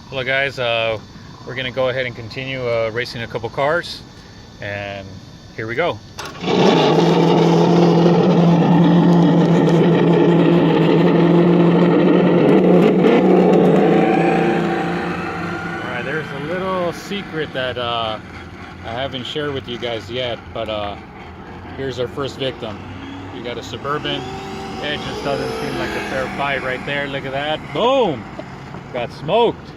Hello guys, we're gonna go ahead and continue racing a couple cars, and here we go. Alright, there's a little secret that I haven't shared with you guys yet, but here's our first victim. We got a Suburban. It just doesn't seem like a fair fight right there. Look at that. Boom! Got smoked.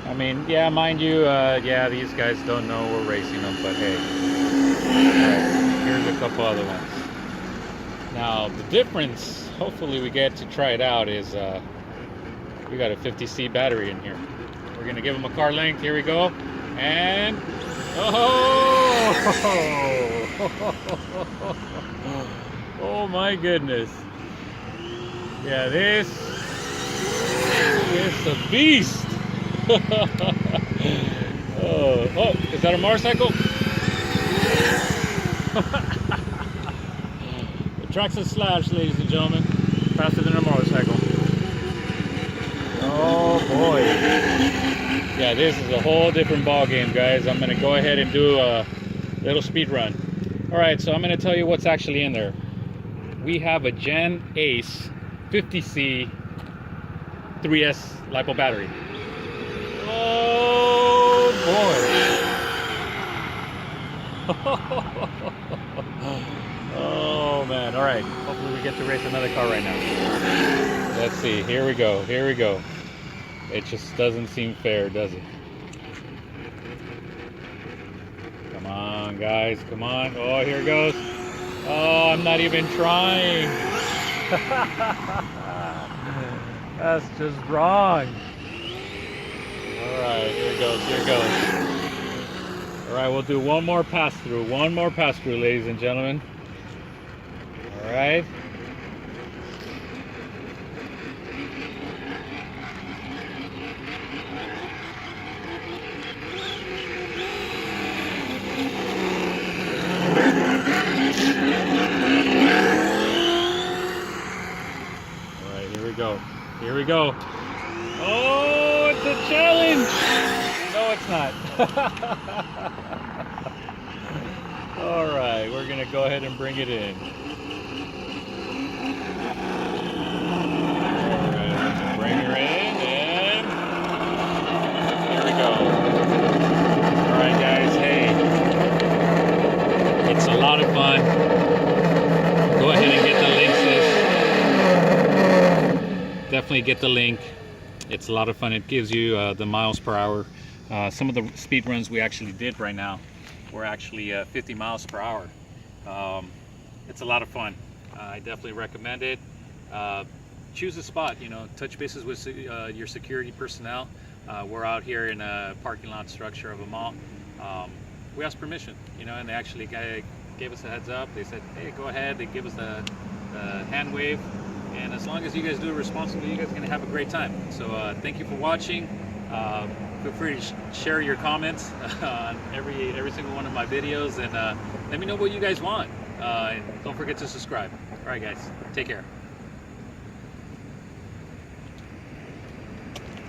I mean, yeah, mind you, yeah, these guys don't know we're racing them, but hey. Right, here's a couple other ones. Now, the difference, hopefully we get to try it out, is we got a 50C battery in here. We're going to give them a car length. Here we go. And, oh! Oh my goodness. Yeah, this is a beast. Oh, is that a motorcycle? The Traxxas Slash, ladies and gentlemen, faster than a motorcycle. Oh boy. Yeah, this is a whole different ball game, guys. I'm gonna go ahead and do a little speed run. All right, so I'm gonna tell you what's actually in there. We have a Gen Ace 50C 3S LiPo battery. Oh boy. Oh man. All right, hopefully we get to race another car right now. Let's see. Here we go. Here we go. It just doesn't seem fair, does it? Come on, guys. Come on. Oh, here it goes. Oh, I'm not even trying. That's just wrong. Alright, here it goes, here it goes. Alright, we'll do one more pass through, ladies and gentlemen. Alright. Alright, here we go. Here we go. Oh, it's a challenge! No, it's not. Alright, we're gonna go ahead and bring it in. Alright, bring her in, and here we go. Alright guys, hey. It's a lot of fun. Go ahead and get the link, sis. Definitely get the link. It's a lot of fun. It gives you the miles per hour. Some of the speed runs we actually did right now were actually 50 miles per hour. It's a lot of fun. I definitely recommend it. Choose a spot, you know, touch bases with your security personnel. We're out here in a parking lot structure of a mall. We asked permission, you know, and they actually gave us a heads up. They said, hey, go ahead. They give us the hand wave. And as long as you guys do it responsibly, you guys are going to have a great time. So thank you for watching. Feel free to share your comments on every single one of my videos, and let me know what you guys want. And don't forget to subscribe. All right, guys, take care.